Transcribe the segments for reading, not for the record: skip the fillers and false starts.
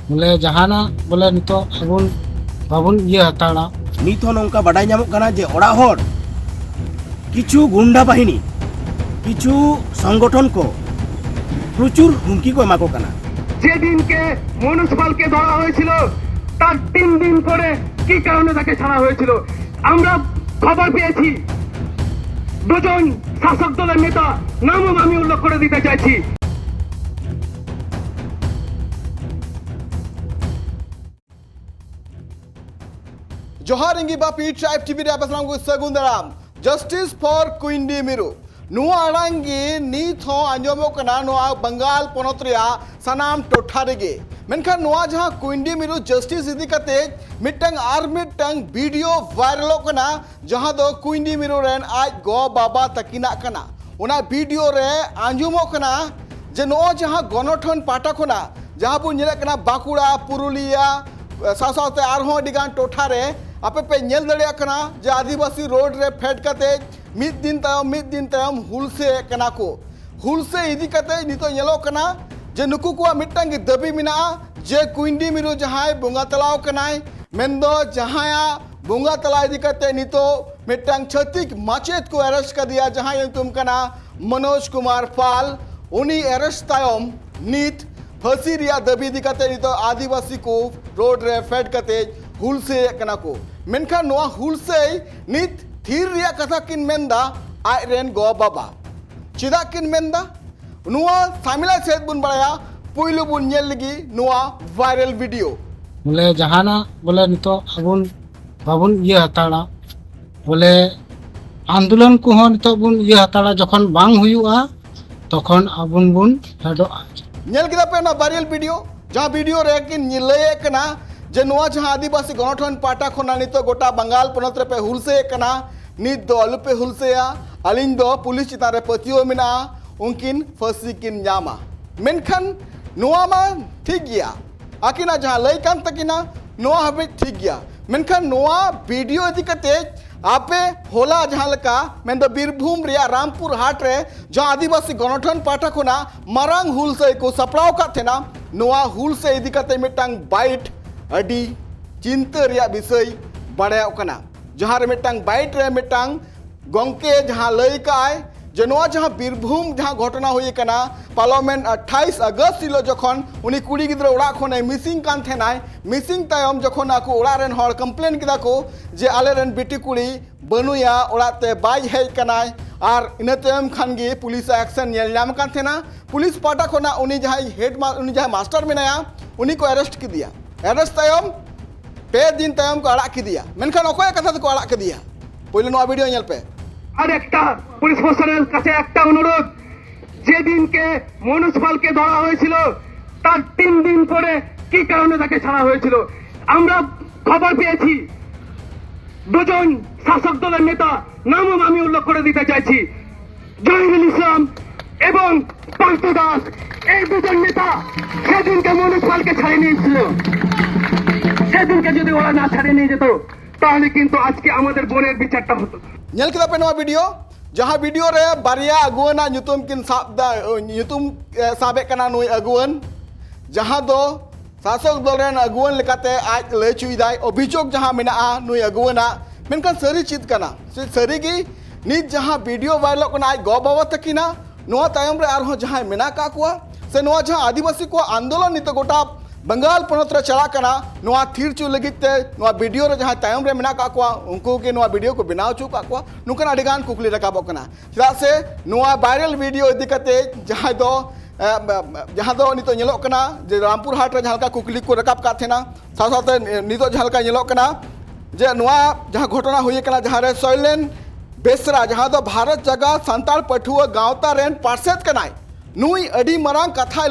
बोले जहाना बोले नितो अबुन बाबुन ये हताड़ा नित हो नौका बाडाय नामक कना जे ओड़ा होड़ किछु गुंडा बाहिनी किछु संगठन को प्रचुर हुमकी को एमा को कना যেদিনকে মনোজ পালকে ধরা হয়েছিল তার 3 দিন পরে কি কারণে তাকে ছাড়া হয়েছিল আমরা খবর পেয়েছি দুজন শাসক দলের নেতা নামও আমি উল্লেখ করে দিতে চাইছি। जोहार इंगी बापी ट्राइब टीवी रे आपसलाम को सगुंदराम जस्टिस फॉर कुइंडी मिरु नुआ अड़ांगी नीत हो आंजमो कना नुआ बंगाल पोनत रिया सनाम टोठा रेगे मेनखान नुआ जहां कुइंडी मिरु जस्टिस इदी कते मिटंग आर मिटंग वीडियो वायरल कना जहां दो कुइंडी मिरु रेन आज गो बाबा तकिना कना उना वीडियो रे आंजमो कना जे नो जहां गणठन पाटा खना जहां बु नेले कना बाकुड़ा पुरुलिया सासाते आरहों डिगान टोठा रे आपे पे नेल दड़िया कना जे आदिवासी रोड रे फेड कते मिद दिन तायम हुलसे कना को हुलसे इदी कते नितो नेलो कना जे नुकु को मिटंग दबी मिना जे कुइंडी मिरु जहाय बोंगा तलाव कनाय मेंदो जहाया बोंगा तला इदी कते नितो मिटंग छतिक माचेत को अरेस्ट कर दिया जहां तुम कना मनोज कुमार पाल उनी अरेस्ट तायम नीत फांसी रिया दबी इदी कते नितो आदिवासी को रोड रे फेड कते हुलसे कना को मेनखा नोआ हुलसे नित थीर रिया कथा किन मेंदा आय रेन गो बाबा चिदा किन मेंदा नुआ सामिला सेद बुन बड़ाया पुइलु बुन नेल लगी नुआ वायरल वीडियो बोले जहाना बोले नितो अबुन बाबुन ये हताड़ा बोले आंदोलन को हो नितो बुन ये हताड़ा जखन बांग हुयुआ तखन अबुन बुन हेडो नेल किदा पे ना वायरल वीडियो जहां वीडियो रे किन निलये कना जे नुआ जहां आदिवासी गणठन पाटा खना नितो गोटा बंगाल पोनत रे पे हुलसे कना नित दो अलु पे हुलसेया अलिन दो पुलिस चिता रे पतियो मिना उनकिन फांसी किन ᱧᱟᱢᱟ मेनखान नुआ मा ठीक गया आकिना जहां लय कान तकिना नुआ हबे ठीक गया मेनखान नुआ वीडियो इदी कते आपे होला जहां लका मेन दो बीरभूम रिया रामपुर हाट रे जहां आदिवासी गणठन पाठा खना मारांग हुलसे को सपड़ाव का थेना नुआ हुलसे इदी कते मिटांग बाइट अडी चिंता रिया विषय बड़ाया कना जहां रे मिटांग बाइट रे मिटांग गंके जहां लय काय जनवा जहां बीरभूम जहां घटना हुई कना पार्लियामेंट 28 अगस्त हिलो जखन उनी कुड़ी गिद्रा उड़ा खने मिसिंग कान थेनाय मिसिंग तायम जखन आको उड़ा रेन हर कंप्लेन किदा को जे आले रेन बेटी कुड़ी बनुया उड़ाते बाय हेज कनाय आर इन तायम खानगी पुलिस एक्शन नेल नाम कान थेना पुलिस पाटा खना उनी जहां हेड उनी जहां मास्टर मेनाया उनी को अरेस्ट की दिया अरेस्ट तायम पे दिन तायम को अड़ा की दिया मेनखान ओकोय कथा को अड़ा की दिया पहिले नो वीडियो नेल पे আর একটা পুলিশ প্রশাসনের কাছে একটা অনুরোধ যেদিনকে মনোজ পালকে ধরা হয়েছিল তার 3 দিন পরে কি কারণে তাকে ছাড়া হয়েছিল আমরা খবর পেয়েছি দুজন শাসক দলের নেতা নামও আমি উল্লেখ করে দিতে চাইছি জহিরুল ইসলাম এবং পার্থ দাস এই দুজন নেতা সেদিনকে মনোজ পালকে ছাড়িয়ে নিয়েছিল সেদিনকে যদি ওরা না ছাড়িয়ে নিয়ে যেত তাহলে কিন্তু আজকে আমাদের বোনের বিচারটা হতো नेल किदा पे नवा वीडियो जहां वीडियो रे बारिया अगुवना नुतुम किन साब दा नुतुम साबे कना नुई अगुवन जहां दो शासक दल रेन अगुवन लेकाते आज लय चुईदाय अभियोग जहां मेना नुई अगुवना मेनखान सरी चित कना सरी गी नित जहां वीडियो वायरल कना आज गो बाबा तकिना नोआ तायम रे आरहो जहां मेना का कुआ से नोआ जहां आदिवासी को आंदोलन नित गोटा बंगाल पोनत रे चला कना नोआ थीर चु लगिते नोआ वीडियो रे जहां तायम रे मेना का कुआ उनको के नोआ वीडियो को बनाव चु का कुआ नुकन अडिगान कुकली रकाबो कना चला से नोआ वायरल वीडियो इदी कते जहां दो नितो नेलो कना जे रामपुर हाट रे जहां का कुकली को रकाब का थेना साथे नितो जहां का नेलो कना जे नोआ जहां घटना हुई कना जहां रे सोइलेन बेसरा जहां दो भारत जगह संताल पठुआ गावता रेन पार्सेत कनाय नुई अडी मरांग कथा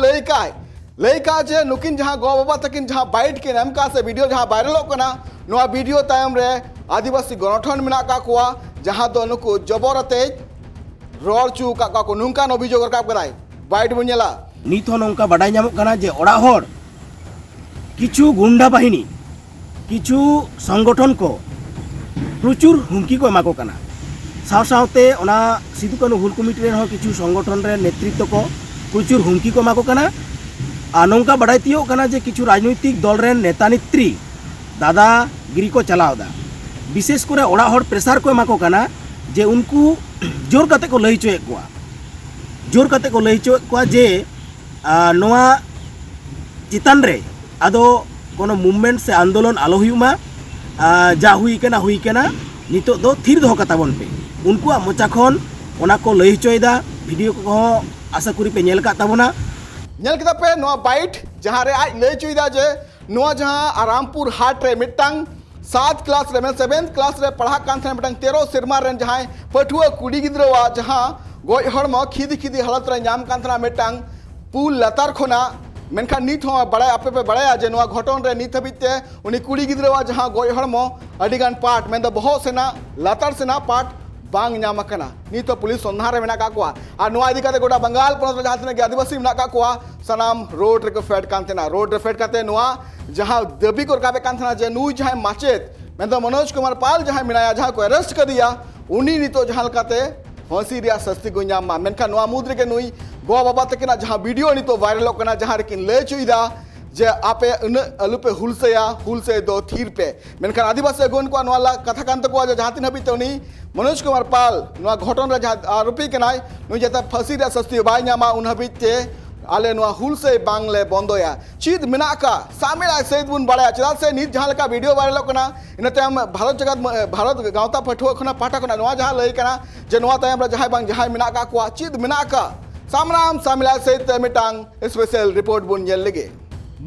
लयका जे नुकिन जहां गो बाबा तकिन जहां बाइट के नाम का से वीडियो जहां वायरल कना नुआ वीडियो तायम रे आदिवासी गणठन मेना का कुआ जहां दो नुकु जबरते रोड चू का को नुंकान अभियोग रकाब कराय बाइट बुनेला नित हो नौका बाडाय नामक कना जे ओड़ा होड़ किछु गुंडा बाहिनी किछु संगठन को प्रचुर हुमकी को एमा को कना साव सावते ओना सिदु कानु हुल कमिटी रे हो किछु संगठन रे नेतृत्व को प्रचुर हुमकी को एमा को कना नौका बड़ाई तीयोग कना जे किछु राजनैतिक दल रेन नेता नेत्री दादागिरी को चलावदा विशेष करे ओड़ा हर प्रेसार को एमा को कना जे उनको जोर कते को लई चोए कोआ जोर कते को लई चोए कोआ जे नोआ चितान रे आदो कोनो मूवमेंट से आंदोलन आलो हुयुमा जा हुई केना नितो दो थीर दो कताबन पे उनको मोचा खन ओना को लई चोयदा वीडियो को आशा करी पे नेल का ताबना नेल किदा पे नोआ बाइट जहां रे आज लई चुईदा जे नोआ जहां आरामपुर हाट रे मिटांग 7 क्लास रे 7th क्लास रे पढ़ा कान थे मिटांग 13 सिरमा रेन जहां पठुआ कुड़ी गिद्रवा जहां गोय हड़मा खिदी हालत रे नाम कान थना मिटांग पुल लतार खोना मेनखा नीत हो बड़ा आपे पे बड़ा जे नोआ घटन रे नीत हबिते उनी कुड़ी गिद्रवा जहां गोय हड़मो अडिगान पाट मेन द बहुत सेना लतार सेना पाट बांग नाम कना नीत पुलिस संधार रे मेना का कोआ आ नोआ इदी काते गोटा बंगाल पनत जहां तने आदिवासी मेना का कोआ सनाम रोड रे को फेड कान थना रोड रे फेड काते नोआ जहां दबी को काबे कान थना जे नुई जहां माचेत मेन द मनोज कुमार पाल जहां मिनाया जहां को अरेस्ट कर दिया उनी नीतो जहां काते फांसी रिया सस्ती को नाम मेनखा नोआ मुद्रे के नुई गो बाबा तकिना जहां वीडियो नीतो वायरल कना जहां रेकिन ले चुईदा जे आपे उन अलु पे हुलसे दो थीर पे मेनखा आदिवासी गुन को नोला कथा कान तको जहां तीन हबी तोनी मनोज कुमार पाल नोआ घटन रे जहां आरोपी केनाय नुई जता फांसी रिया सस्ती बाय नामा उन हबी ते आले नोआ हुलसे बांगले बंदोया चीद मिनाका सामिल आय सहित बुन बड़ा चदा से नित जहां लका वीडियो वायरल कना इनते हम भारत गांवता पठुआ खना पाटा कना नोआ जहां लई कना जे नोआ तायम रे जहां बांग जहां मिनाका को चीद मिनाका सामनाम सामिल आय सहित मिटांग स्पेशल रिपोर्ट बुन जेल लगे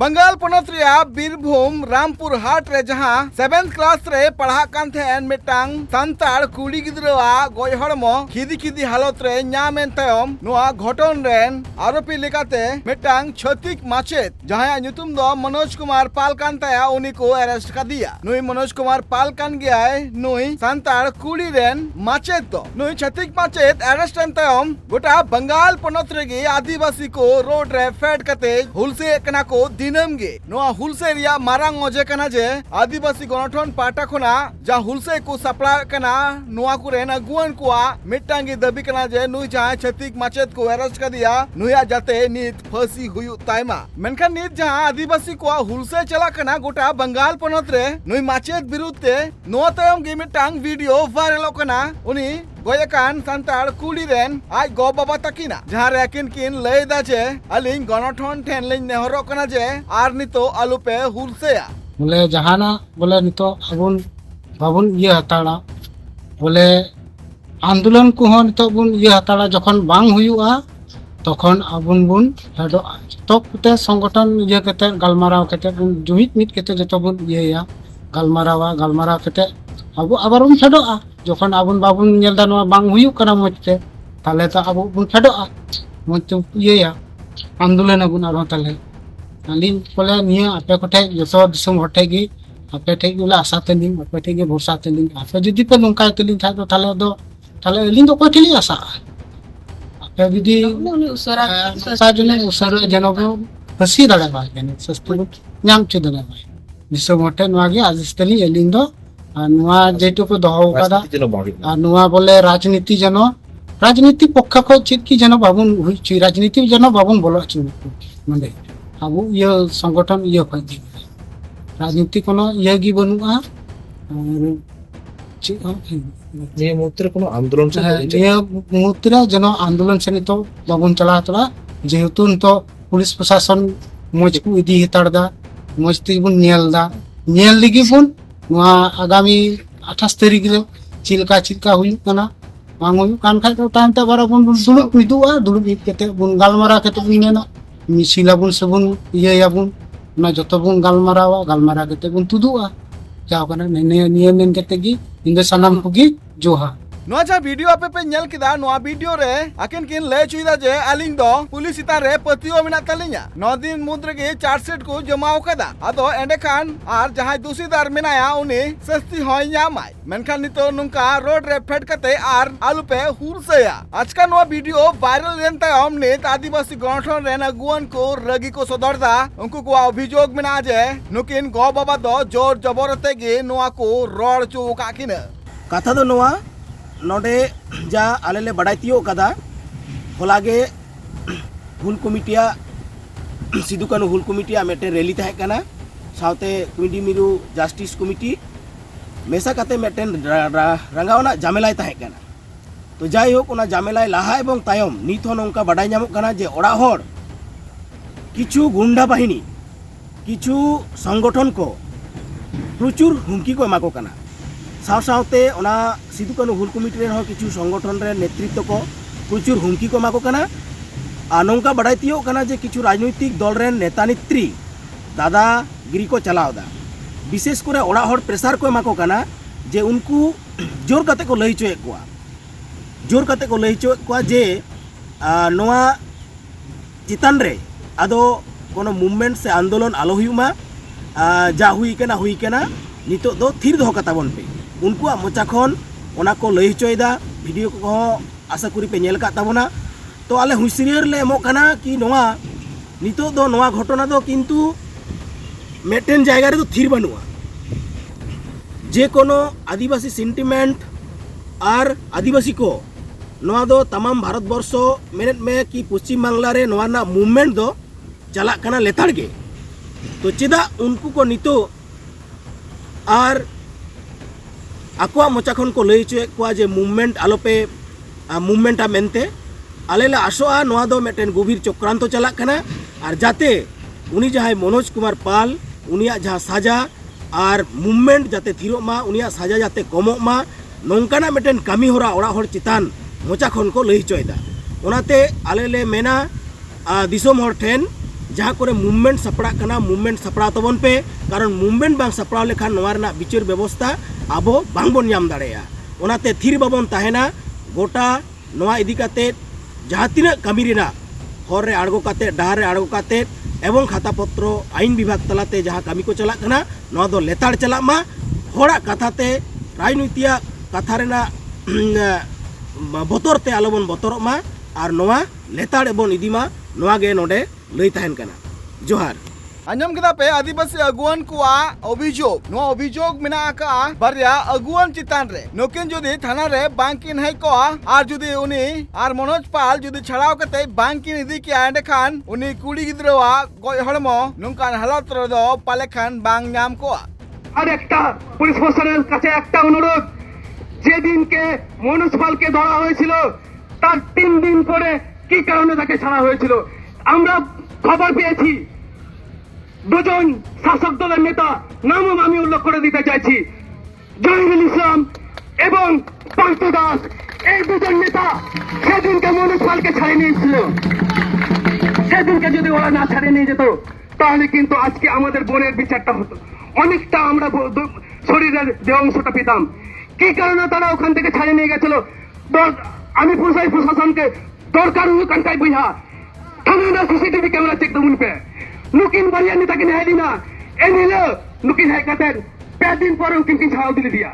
बंगाल पनत रिया बीरभूम रामपुर हाट रे जहां 7th क्लास रे पढ़ा कान थेन मिटांग संतार कुड़ी गिद्रवा गोय हड़मो खिदी हालत रे न्यामेन तयम नोआ घटन रेन आरोपी लेकाते मिटांग छतिक माचेत जहां न्युतुम दो मनोज कुमार पाल कान तया उनी को अरेस्ट कर दिया नुई मनोज कुमार पाल कान गयाय नुई संतार कुड़ी रेन माचेत दो नुई छतिक माचेत अरेस्ट एन तयम गोटा बंगाल पनत रे आदिवासी को रोड रे फेड कते हुलसे कना को दिनम गे नोआ हुलसे रिया मारांग ओजे कना जे आदिवासी गणठन पाटा खना जा हुलसे को सपड़ा कना नोआ को रेना गुवन कोआ मिटांगी दबी कना जे नुई जहां छतिक माचेत को अरेस्ट कर दिया नुया जाते नीत फांसी हुयु ताइमा मेनखा नीत जहां आदिवासी को हुलसे चला कना गोटा बंगाल पनत रे नुई माचेत बिरुते नोआ तयम गे मिटांग वीडियो वायरल कना उनी गोयकान संतार कुड़ी रेन आज गो बाबा तकिना जहां रेकिन किन लय दा जे अलिन गणठन ठेन लिन नेहरो कना जे आर नितो आलु पे हुलसेया बोले जहाना बोले नितो अबुन बाबुन ये हताड़ा बोले आंदोलन को हो नितो बुन ये हताड़ा जखन बांग हुयुआ तखन अबुन बुन हेडो तोकते संगठन ये कते गलमाराव कते बुन जुमित मित कते जतो बुन ये या गलमाराव कते अब आबार बुन फेडोआ जखन आबुन बाबुन नेलदा नोआ बांग हुयुक कना मजते ताले ता अब बुन फेडोआ मजते ये या आंदोलन अबुन आरो ताले अलिन बोले निया आपे कोठे जतो दिसम हटे गी आपे ठेक बोले आशा तेलिंग आपे ठेक भरोसा तेलिंग आपे जुदी पे नोंका तेलिंग था तो ताले अलिन तो कोठेली आशा आपे जुदी साजने उसर जनबो फसी दाड़ा बा जने सस्तु नाम च दाड़ा बा दिसम हटे नोआ गे आज तेलिंग अलिन दो नोआ जेटो को दहो कादा नोआ बोले राजनीति पक्ष को चित की जनो बाबुन हुई राजनीति जनो बाबुन बोलो छु मंदे अब ये संगठन ये फैदी राजनीति कोनो ये गी बनुआ ये मूत्र कोनो आंदोलन से ये मूत्र जनो आंदोलन से तो बाबुन चला तला जेहेतु तो पुलिस प्रशासन मज को इदी हताड़दा मजती बुन नेल लिगी बुन नोआ आगामी 28 तारीख रे चिलका हुई कना बांग हुई कान खाय तो टाइम ते बारा बुन दुलुक मिदुआ दुलुक केते बुन गालमारा केते बुन नेना मिसिला बुन सबुन ये या बुन ना जतो बुन गालमारा केते बुन तुदुआ जाओ कना ने नियम केते गी इंगे सनाम कुगी जोहा नोआ जहां वीडियो आपे पे नेल किदा नोआ वीडियो रे आकिन किन ले चुईदा जे अलिंग दो पुलिस इता रे पतियो मिना तलिया 9 दिन मुद्र के चार्जशीट को जमाव कदा आदो एंडे खान आर जहां दोषीदार मिनाया उनी सस्ती होय न्यामाय मेनखान नितो नुंका रोड रे फेड कते आर आलु पे हुरसेया आज का नोआ वीडियो वायरल रेन तायम ने आदिवासी गणठन रेना गुवन को रगी को सदरदा उनको को अभियोग मिना जे नुकिन गो बाबा दो जोर जबरते गे नोआ को रोड चो काकिन कथा दो नोआ नोडे जा आलेले बड़ाई तीयो कदा होलागे हुल कमिटिया सिदू कानू हुल कमिटी मेटे रैली तहे कना साउते कुंडी मिरु जस्टिस कमिटी मेसा काते मेटेन रंगावना जामेलाय तहे कना तो जाई होक ओना जामेलाय लाहा एवं तायम नित हो नोंका बाडाय ᱧᱟᱢᱚᱜ कना जे ओड़ा होड़ किछु गुंडा बाहिनी किछु संगठन को प्रचुर हुमकी को एमा को कना साव सावते ओना सिदू कानू हुल कमिटी रे हो किछु संगठन रे नेतृत्व को प्रचुर हुमकी को एमा को कना आ नोंका बाडाय तियो कना जे किछु राजनैतिक दल रे नेता नेत्री दादा गिरी को चलावदा विशेष करे ओड़ा होड़ प्रेसार को एमा को कना जे उनको जोर काते को लई चोए कोआ जोर काते को लई चोए कोआ जे नोआ चितान रे आदो कोनो मूवमेंट से आंदोलन आलो हुयुमा जा हुई केना नितो दो थिर दो कता बन पे उनको मोचा खन ओना को लई चोयदा वीडियो को आशा करी पे नेल का ताबोना तो आले हुसिरियर ले एमो कना कि नोआ नितो दो नोआ घटना दो किंतु मेटेन जायगा रे तो थिर बनुआ जे कोनो आदिवासी सेंटिमेंट और आदिवासी को नोआ दो तमाम भारत वर्ष मेनेट में कि पश्चिम बांग्ला रे नोआ ना मूवमेंट दो चला कना लेताड़ गे तो चेदा उनको को नितो और आकुआ मोचा खन को लई चोए कोआ जे मूवमेंट आलोपे मूवमेंटा मेनते आलेला आसोआ नोआ दो मेटेन गभीर चक्रांत चला कना और जाते उनी जहां मनोज कुमार पाल उनिया जहां साजा और मूवमेंट जाते थिरो मा उनिया साजा जाते कमो मा नोंकाना मेटेन कामी होरा ओड़ा होड़ चितान मोचा खन को लई चोयदा ओनाते आलेले मेना दिसोम होड़ ठेन जहाँ करे मूवमेंट सपड़ा कना मूवमेंट सपड़ा तबन पे कारण मूवमेंट बांग सपड़ा लेखान नोआ रेना बिचार व्यवस्था आबो बांग बोन ᱧᱟᱢ दाड़ेया ओनाते थिर बाबन ताहेना गोटा नोआ इदी काते जहाँ तीना कामी रेना हर रे आड़गो काते डाहर रे आड़गो काते एवं खाता पत्र आईन विभाग तलाते जहाँ कामी को चला कना नोआ दो लेताड़ चला मा होड़ा कथाते राजनीतिया कथा रेना बतरते आलोबन बतरक मा और नोआ लेताड़ एबन इदीमा नोआ गे नोडे लई ताहेन कना जोहार अंजम किदा पे आदिवासी अगुवन कुआ अभियोग नो अभियोग मेना का बारिया अगुवन चितान रे नोकिन जुदी थाना रे बांकिन है को आर जुदी उनी आर मनोज पाल जुदी छड़ाव कते बांकिन इदी के आंडे खान उनी कुड़ी गिद्रवा गय हड़मो नुंकान हालत रे दो पाले खान बांग नाम को আর একটা পুলিশ প্রশাসনের কাছে একটা অনুরোধ যেদিনকে মনোজ পালকে ধরা হয়েছিল তার 3 দিন পরে কি কারণে তাকে ছাড়া হয়েছিল আমরা খবর পেয়েছি দুজন শাসক দলের নেতা নামও আমি উল্লেখ করে দিতে চাইছি জহিরুল ইসলাম এবং পান্ত দাস এই দুজন নেতা সেদিনকে মনোজ পালকে ছাড়িয়ে নিয়েছিল সেদিনকে যদি ওরা না ছাড়িয়ে নিয়ে যেত তাহলে কিন্তু আজকে আমাদের বোনের বিচারটা হতো অনেকটা আমরা শরীরের দেহ অংশটা পেতাম কি কারণে তারা ওখান থেকে ছাড়িয়ে নিয়ে গেছিল আমি প্রশাসনকে দরকার ওখানটায় বুঝা থানা सीसीटीवी कैमरा चेक दो उनपे नुकिन बरिया नेता के नहीं दीना एनिले नुकिन है कहते 5 दिन पर उनकिन की छाव दिली दिया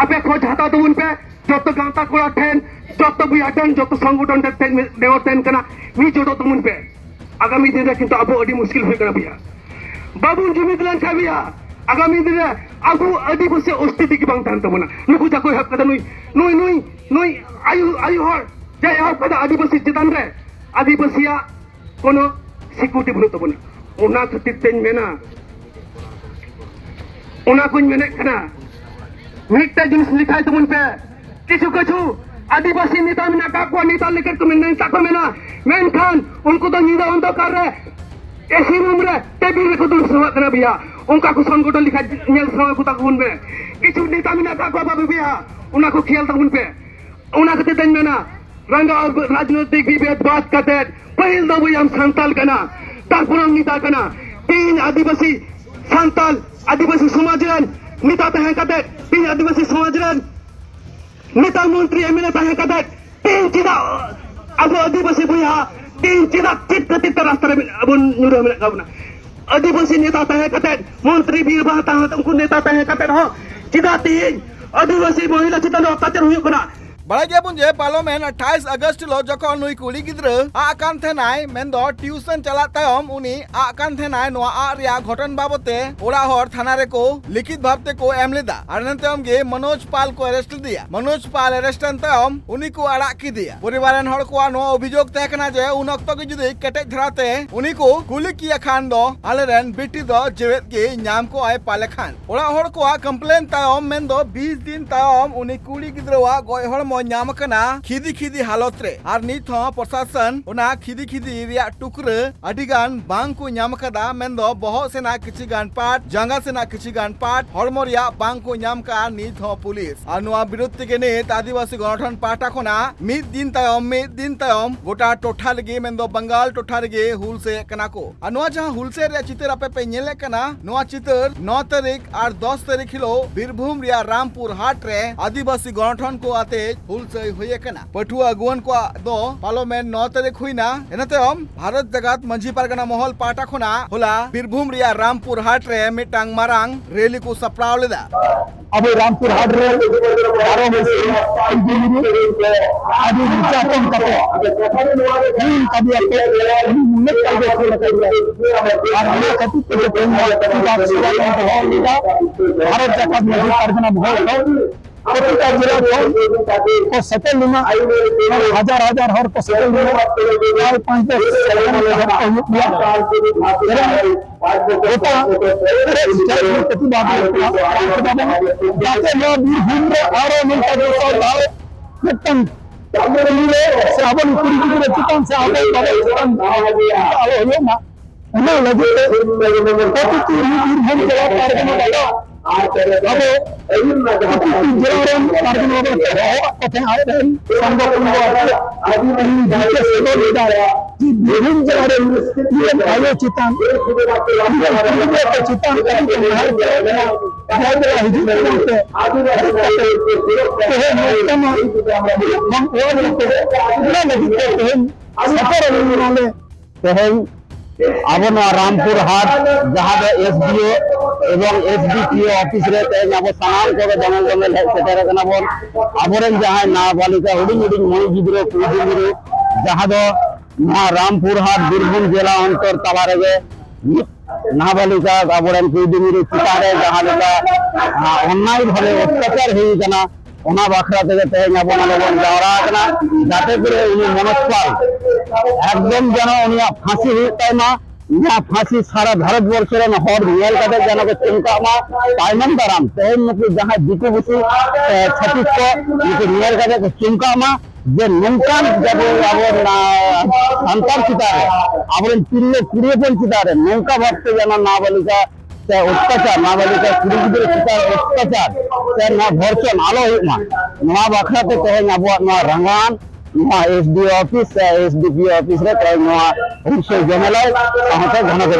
आपे खोज हटा दो उनपे जब तो गांता कोड़ा ठेन जब तो बुयाटन जब तो संगठन देवर टेन करना मी जोड़ो तुम उनपे आगामी दिन किंतु अब अड़ी मुश्किल हो गया भैया बाबू जुमिदलन का भैया आगामी दिन अब आदिवासी अस्तित्व की बांग तान तबना नुकु जाको हक कदा नुई आयु हर जय हक कदा आदिवासी चितान रे आदिवासिया कोनो सिक्योरिटी बनु तबना ओना खातिर तेन मेना ओना कुछ मेने कना मिटता जिनिस लिखाय तबन पे किछु आदिवासी नेता मेना का नेता लेकर तो मेन ताको मेना मेन खान उनको तो नींद अंधकार रे एसी रूम रे टेबिल रे को दूर सवा कना भैया उनका को संगठन लिखा नेल सवा को ताको पे किछु नेता मेना का बाबू भैया ओना को खेल तबन पे ओना खातिर तेन मेना रंगा राजनीतिक विभेद बात करते पहल दो हम संताल कना तारपुरम नेता कना 3 आदिवासी संताल आदिवासी समाज रन नेता तहे कते 3 आदिवासी समाज रन नेता मंत्री एमएलए तहे कते 3 चिदा अब आदिवासी भैया 3 चिदा चित रास्ता रे अब नुरो में गावना आदिवासी नेता तहे कते मंत्री वीर बाता उनको नेता तहे कते हो चिदा 3 आदिवासी महिला चिता अत्याचार हुई कना बड़ा गया बुन जे पार्लियामेंट 28 अगस्त लो जखन नुई कुड़ी गिद्र आकान थेनाय मेंदो ट्यूशन चला तायम उनी आकान थेनाय नोआ आ रिया घटन बाबते ओड़ा हर थाना रे को लिखित भावते को एम लेदा आर नंतम गे मनोज पाल को अरेस्ट दिया मनोज पाल अरेस्ट तयम उनी को अड़ा की दिया परिवारन हर को नो अभियोग तहे कना जे उन अक्तो के जुदी केटेज धराते उनी को कुली किया खान दो आलेरन बेटी दो जेवेत गे नाम को आय पाले खान ओड़ा हर को कंप्लेन तयम मेंदो 20 दिन तयम उनी कुली गिद्रवा गय हर नाम कना खिदी खिदी हालत रे आर नित हो प्रशासन उना खिदी खिदी रिया टुकरे अडिगान बांग को नाम कदा मेंदो बहत सेना किछि गान पाट जांगा सेना किछि गान पाट हरमो रिया बांग को नाम का नित हो पुलिस आर नुआ विरुद्ध के नित आदिवासी गणठन पाटा खोना मिद दिन तयम गोटा टोठा लगे मेंदो बंगाल टोठा लगे हुल से कना को आर नुआ जहां हुल से रे चितर आपे पे नेले कना नुआ चितर 9 तारीख और 10 तारीख हिलो बीरभूम रिया रामपुर हाट रे आदिवासी गणठन को आते हुल से हुए कना पठुआ अगुवन को दो पार्लियामेंट 9 तारीख हुईना एनातेम भारत जगत मंझी पारगना महल पाटा खोना होला बीरभूम रिया रामपुर हाट रे मिटांग मारांग रैली को सप्राव लेदा अब रामपुर हाट रे आरो में आदि विचारन कते इन कभी अपने मुन्ने कल दे और हमें कति के भारत जगत में पारगना महल कोटा जिला को सेटल लुना हजार हजार हर को सेटल लुना 5-10 श्रावण कुड़ी चिकन से अब रामपुर हाट जहाँ एसडीओ एवं एसडीपीओ ऑफिस रे तेज अब सामान को जमल जमल सेटर कना बोन अबरेन जहाँ नाबालिका हुडिंग हुडिंग मई गिद्रो कुदी गिद्रो जहाँ दो ना रामपुर हाट बीरभूम जिला अंतर तला रे नाबालिका अबरेन कुदी गिद्रो चितारे जहाँ लेका अन्याय भले अत्याचार हुई जना ओना बाखरा ते तेज अब लोगन जावरा कना जाते करे उनी मनोजपाल एकदम जन उनिया फांसी हुई ताइमा इना फांसी सारा भारत वर्ष रे हर नेल कते जन को चिंता मा ताइमन दाराम तेन मतलब जहां दिकु बुसी छत्तीस को इनको नेल कते चिंता मा जे नंकान जब अब अंतर चितारे अब तिल्ले कुड़ियपन चितारे नंका भक्त जन नाबालिका ते अत्याचार नाबालिका कुड़ी गिद्रो चितारे अत्याचार ते ना भरचन आलो हुमा नवा बाखरा ते तेन अब ना रंगान एसडी ऑफिस एसडीपी ऑफिस रे कई नवा रिसो जमलाय ahate घन के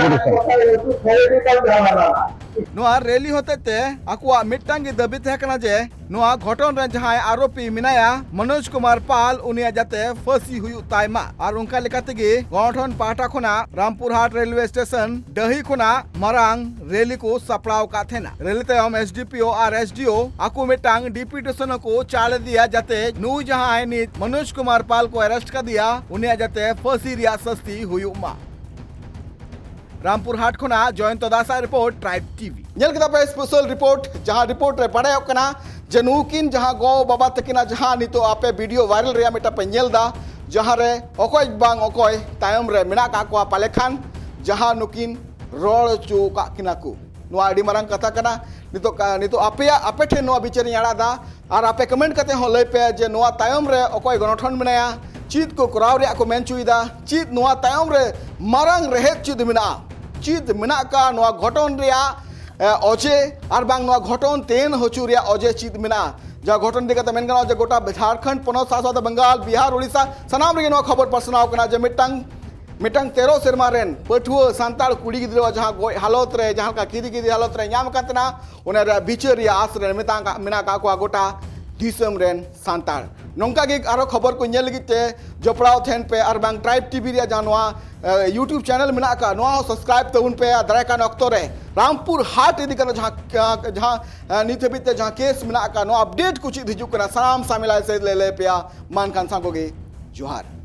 नोआ रैली होते ते आकुआ मिट्टांग की दबी थे कना जे नोआ घटन रे जहां आरोपी मिनाया मनोज कुमार पाल उनिया जाते फसी हुई ताइमा और उनका लेकाते गे गठन पाटा खोना रामपुर हाट रेलवे स्टेशन दही खोना मरांग रैली को सपड़ाव का थेना रैली तयम एसडीपीओ और एसडीओ आकु मिट्टांग डिप्यूटेशन को चाल दिया जाते नु जहां नित मनोज कुमार पाल को अरेस्ट कर दिया उनिया जाते फसी रिया सस्ती हुई उमा रामपुर हाट खोना जयंत दासा रिपोर्ट ट्राइब टीवी नेल कदा पे स्पेशल रिपोर्ट जहां रिपोर्ट रे पड़े कना जनुकिन जहां गो बाबा तकिना जहां नितो आपे वीडियो वायरल रे मेटा पे नेलदा जहां रे ओकोय बांग ओकोय तायम रे मेना का को पाले खान जहां नुकिन रोल चो का किना को नुआ आडी मारंग कथा कना नितो आपे ठे नुआ बिचारी आड़ादा और आपे कमेंट कते हो लय पे जे नुआ तायम रे ओकोय गणठन मेनाया चीत को कराव रे को मेन चुइदा चीत नुआ तायम रे मारंग रेहेत चीत मेना चीत मेना का नुआ घटन रिया अजे और बांग नुआ घटन तेन होचु रिया अजे चीत मेना जा घटन दिकते मेन गना जे गोटा झारखंड पनोत साथ बंगाल बिहार उड़ीसा सनाम रे नुआ खबर परसनाव कना जे मिटांग 13 सेरमा रेन पठुआ सांताल कुड़ी गिद्रो जहां गोय हालत रे जहां का किदी हालत रे नाम कतना ओने रे बिचार रिया आस रे मेना का को गोटा दिसम रेन सांताल नौका गे आरो खबर को नेल लगिते जपड़ाव थेन पे और बांग ट्राइब टीवी रे जानवा यूट्यूब चैनल मेना का नोआ सब्सक्राइब तउन पे दाराय कान अक्तो रे रामपुर हाट इदी कन जहां नित हबिते जहां केस मेना का नो अपडेट कुछ हिजु कना साम सामिला से ले पे मान कान सांगोगे जोहार।